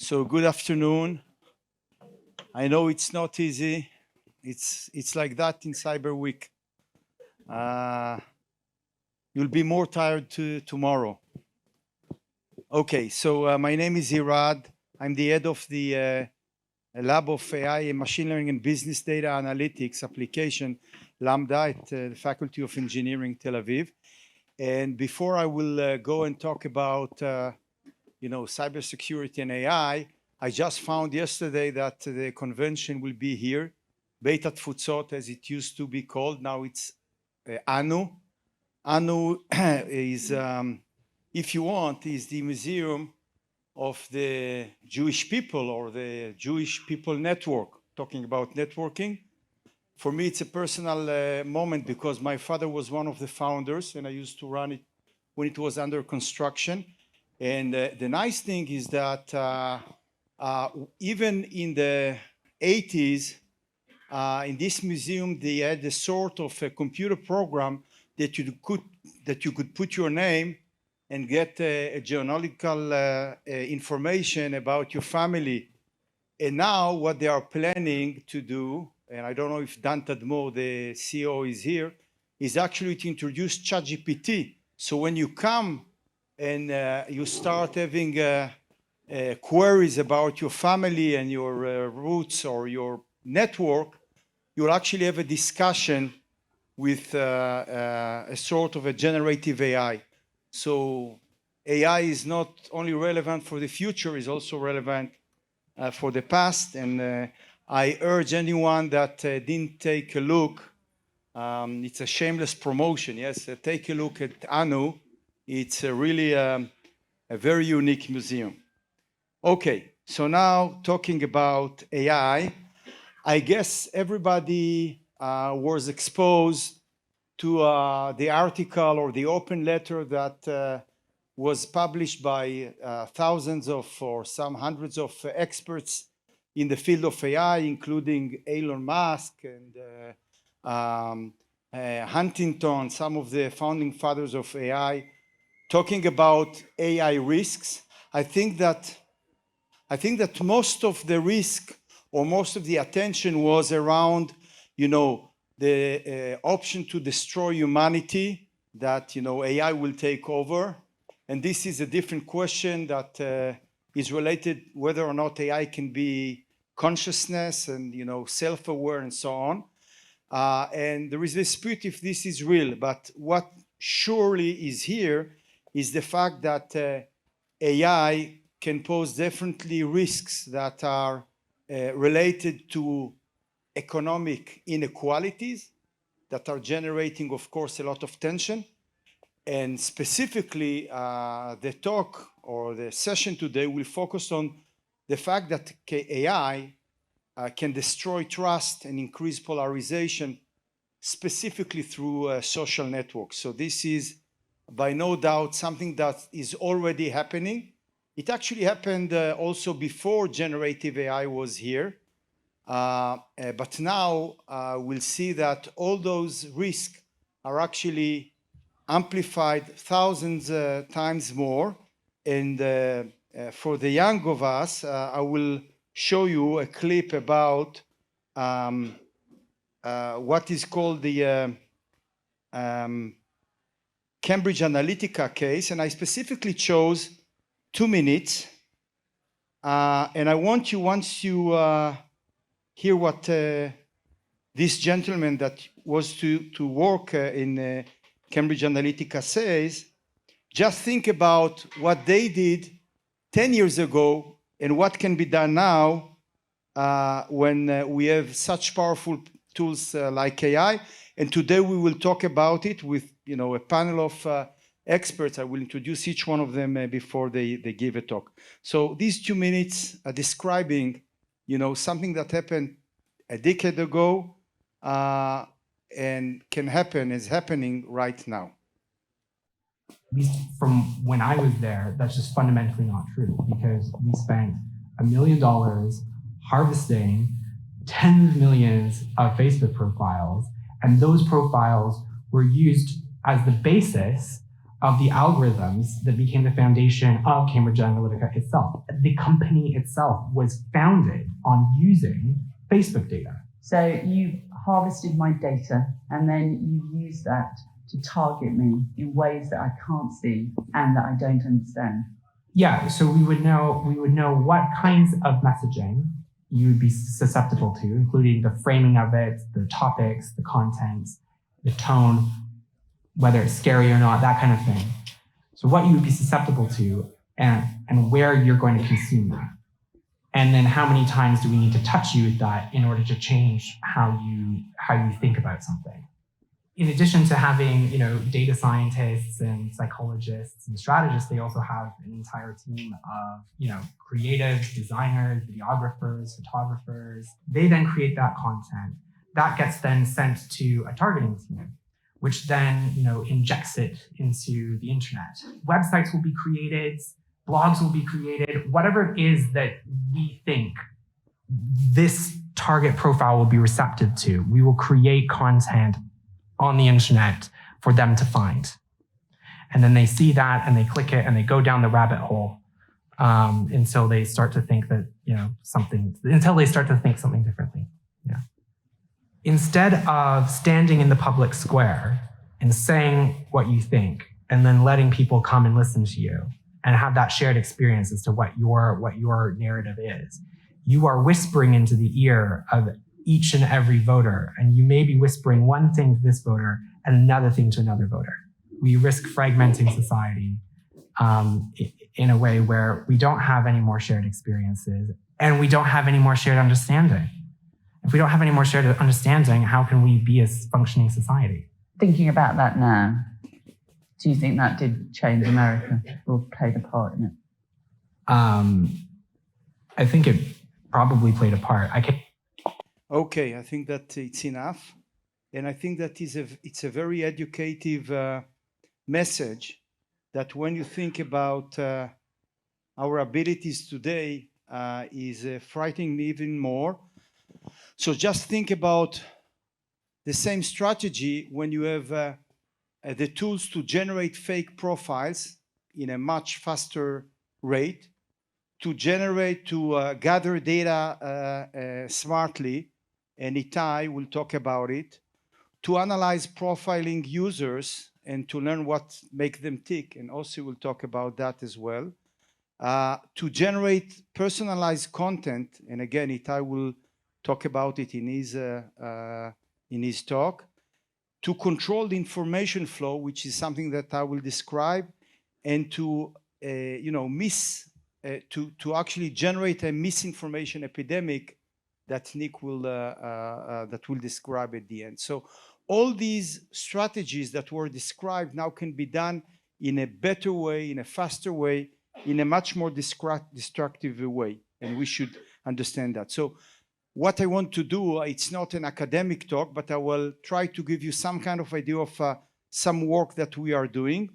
So good afternoon. I know it's not easy. It's like that in Cyber Week. You'll be more tired tomorrow. Okay, so my name is Irad. I'm the head of the Lab of AI and Machine Learning and Business Data Analytics application, Lambda, at the Faculty of Engineering, Tel Aviv. And before I will go and talk about cybersecurity and AI, I just found yesterday that the convention will be here, Beit Atfutzot, as it used to be called. Now it's ANU. ANU is, if you want, is the museum of the Jewish people or the Jewish People Network, talking about networking. For me, it's a personal moment because my father was one of the founders and I used to run it when it was under construction. And the nice thing is that even in the 80s, in this museum, they had a sort of a computer program that you could put your name and get a genealogical information about your family. And now what they are planning to do, and I don't know if Dan Tadmor, the CEO, is here, is actually to introduce ChatGPT. So when you come and you start having queries about your family and your roots or your network, you'll actually have a discussion with a sort of a generative AI. So AI is not only relevant for the future, it's also relevant for the past. And I urge anyone that didn't take a look, it's a shameless promotion, yes, take a look at ANU. It's really a very unique museum. Okay, so now talking about AI, I guess everybody was exposed to the article or the open letter that was published by thousands of or some hundreds of experts in the field of AI, including Elon Musk and Huntington, some of the founding fathers of AI, talking about AI risks. I think that most of the risk or most of the attention was around, the option to destroy humanity, that, AI will take over. And this is a different question that is related whether or not AI can be consciousness and, self-aware and so on. And there is a dispute if this is real, but what surely is here is the fact that AI can pose definitely risks that are related to economic inequalities that are generating, of course, a lot of tension. And specifically, the talk or the session today will focus on the fact that AI can destroy trust and increase polarization, specifically through social networks. So this is by no doubt something that is already happening. It actually happened also before generative AI was here. But now we'll see that all those risks are actually amplified thousands times more. And for the young of us, I will show you a clip about what is called the Cambridge Analytica case. And I specifically chose 2 minutes. And I want you, once you hear what this gentleman that was to work in Cambridge Analytica says, just think about what they did 10 years ago and what can be done now when we have such powerful tools like AI. And today we will talk about it with a panel of experts. I will introduce each one of them before they give a talk. So these 2 minutes are describing something that happened a decade ago and can happen, is happening right now. At least from when I was there, that's just fundamentally not true, because we spent $1 million harvesting tens of millions of Facebook profiles, and those profiles were used as the basis of the algorithms that became the foundation of Cambridge Analytica itself. The company itself was founded on using Facebook data. So you harvested my data and then you used that to target me in ways that I can't see and that I don't understand. Yeah, so we would know what kinds of messaging you would be susceptible to, including the framing of it, the topics, the content, the tone, whether it's scary or not, that kind of thing. So what you would be susceptible to and where you're going to consume that. And then how many times do we need to touch you with that in order to change how you think about something? In addition to having, data scientists and psychologists and strategists, they also have an entire team of, creatives, designers, videographers, photographers. They then create that content. That gets then sent to a targeting team, which then, injects it into the internet. Websites will be created, blogs will be created, whatever it is that we think this target profile will be receptive to. We will create content on the internet for them to find. And then they see that and they click it and they go down the rabbit hole until they start to think that, something differently. Yeah. Instead of standing in the public square and saying what you think and then letting people come and listen to you and have that shared experience as to what your narrative is, you are whispering into the ear of each and every voter, and you may be whispering one thing to this voter and another thing to another voter. We risk fragmenting society in a way where we don't have any more shared experiences and we don't have any more shared understanding. If we don't have any more shared understanding, how can we be a functioning society? Thinking about that now, do you think that did change America or played a part in it? I think it probably played a part. Okay, I think that it's enough. And I think that it's a very educative message that when you think about our abilities today is frightening even more. So just think about the same strategy when you have the tools to generate fake profiles in a much faster rate, to gather data smartly, and Itai will talk about it, to analyze profiling users and to learn what makes them tick, and also we'll talk about that as well, to generate personalized content, and again, Itai will talk about it in his talk, to control the information flow, which is something that I will describe, and to actually generate a misinformation epidemic that Nick will describe at the end. So all these strategies that were described now can be done in a better way, in a faster way, in a much more destructive way, and we should understand that. So what I want to do, it's not an academic talk, but I will try to give you some kind of idea of some work that we are doing.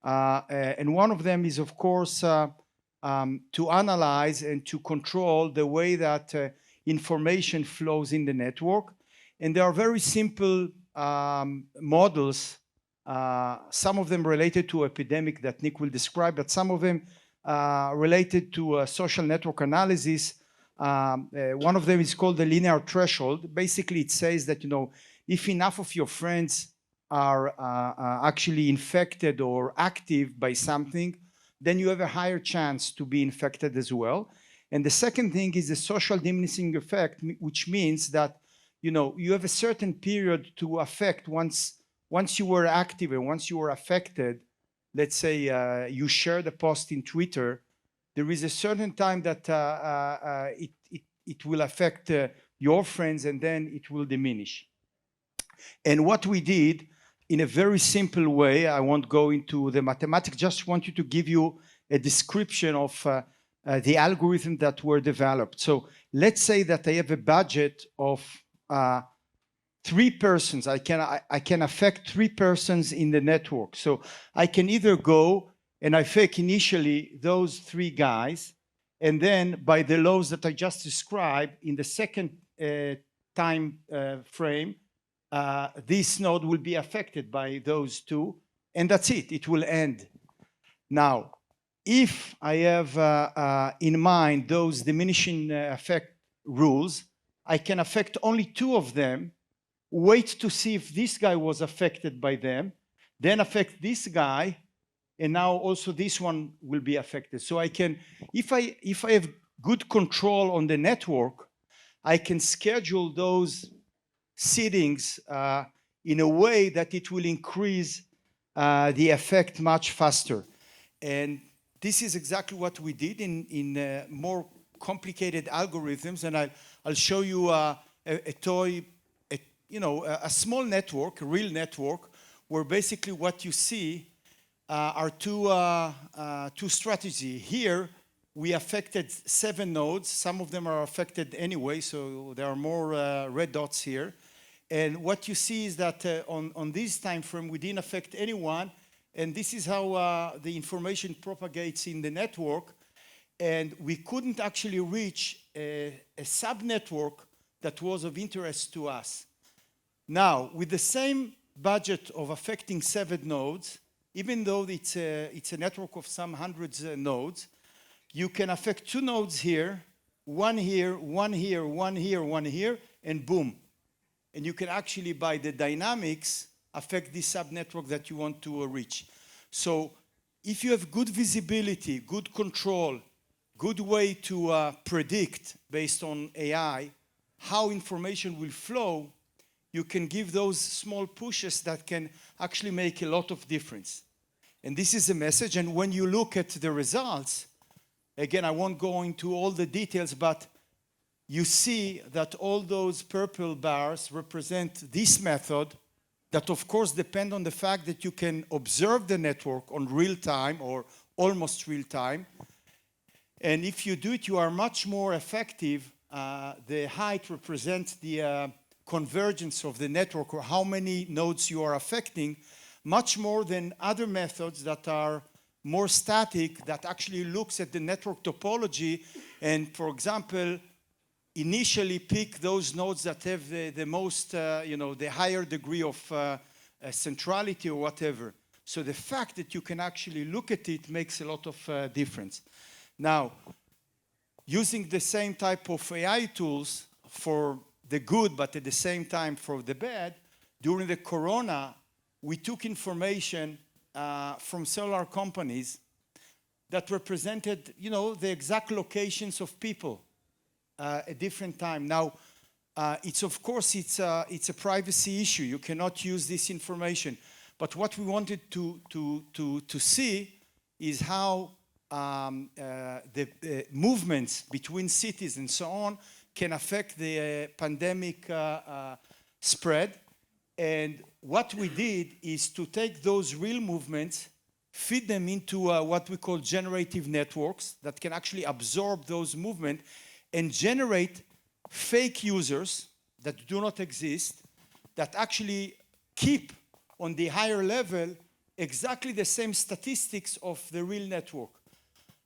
And one of them is, of course, to analyze and to control the way that information flows in the network. And there are very simple models, some of them related to epidemic that Nick will describe, but some of them related to social network analysis. One of them is called the linear threshold. Basically, it says that, if enough of your friends are actually infected or active by something, then you have a higher chance to be infected as well. And the second thing is the social diminishing effect, which means that, you have a certain period to affect once you were active and once you were affected. Let's say you shared a post in Twitter, there is a certain time that it will affect your friends, and then it will diminish. And what we did in a very simple way, I won't go into the mathematics, just want you to give you a description of the algorithm that were developed. So let's say that I have a budget of 3 persons. I can affect 3 persons in the network. So I can either go and I fake initially those 3 guys, and then by the laws that I just described, in the second time frame, this node will be affected by those 2, and that's it. It will end. Now, if I have in mind those diminishing effect rules, I can affect only 2 of them, wait to see if this guy was affected by them, then affect this guy, and now also this one will be affected. So I can, if I have good control on the network, I can schedule those seedings in a way that it will increase the effect much faster. And this is exactly what we did in more complicated algorithms. And I'll show you a small network, a real network, where basically what you see are two strategies. Here, we affected 7 nodes. Some of them are affected anyway, so there are more red dots here. And what you see is that on this time frame, we didn't affect anyone. And this is how the information propagates in the network. And we couldn't actually reach a subnetwork that was of interest to us. Now, with the same budget of affecting 7 nodes, even though it's a network of some hundreds of nodes, you can affect 2 nodes here, one here, one here, one here, one here, and boom. And you can actually, by the dynamics, affect the subnetwork that you want to reach. So if you have good visibility, good control, good way to predict based on AI how information will flow, you can give those small pushes that can actually make a lot of difference. And this is a message. And when you look at the results, again, I won't go into all the details, but you see that all those purple bars represent this method that, of course, depend on the fact that you can observe the network on real time or almost real time. And if you do it, you are much more effective. The height represents the convergence of the network, or how many nodes you are affecting, much more than other methods that are more static, that actually looks at the network topology and, for example, initially pick those nodes that have the most, the higher degree of centrality or whatever. So the fact that you can actually look at it makes a lot of difference. Now, using the same type of AI tools for the good, but at the same time for the bad, during the corona, we took information from cellular companies that represented, the exact locations of people at different time. Now, it's a privacy issue. You cannot use this information. But what we wanted to see is how the movements between cities and so on can affect the pandemic spread. And what we did is to take those real movements, feed them into what we call generative networks that can actually absorb those movements and generate fake users that do not exist, that actually keep on the higher level exactly the same statistics of the real network.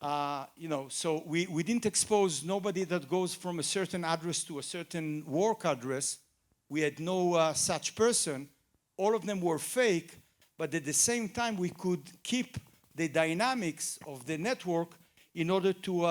So we didn't expose nobody that goes from a certain address to a certain work address. We had no such person. All of them were fake, but at the same time, we could keep the dynamics of the network in order to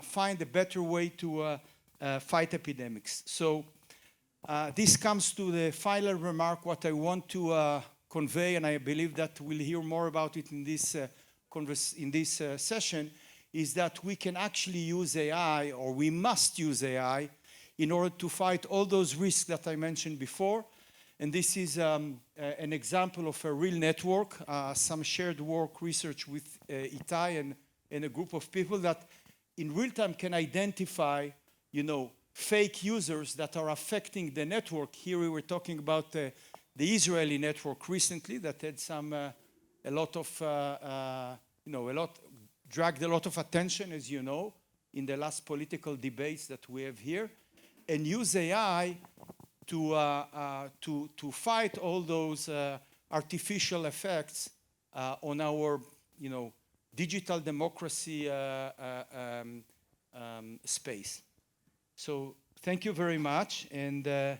find a better way to fight epidemics. So this comes to the final remark. What I want to convey, and I believe that we'll hear more about it in this session, is that we can actually use AI, or we must use AI, in order to fight all those risks that I mentioned before. And this is an example of a real network, some shared work research with Itai and a group of people that in real time can identify, fake users that are affecting the network. Here we were talking about the Israeli network recently that had dragged a lot of attention, as you know, in the last political debates that we have here, and use AI to fight all those artificial effects on our, digital democracy space. So thank you very much, and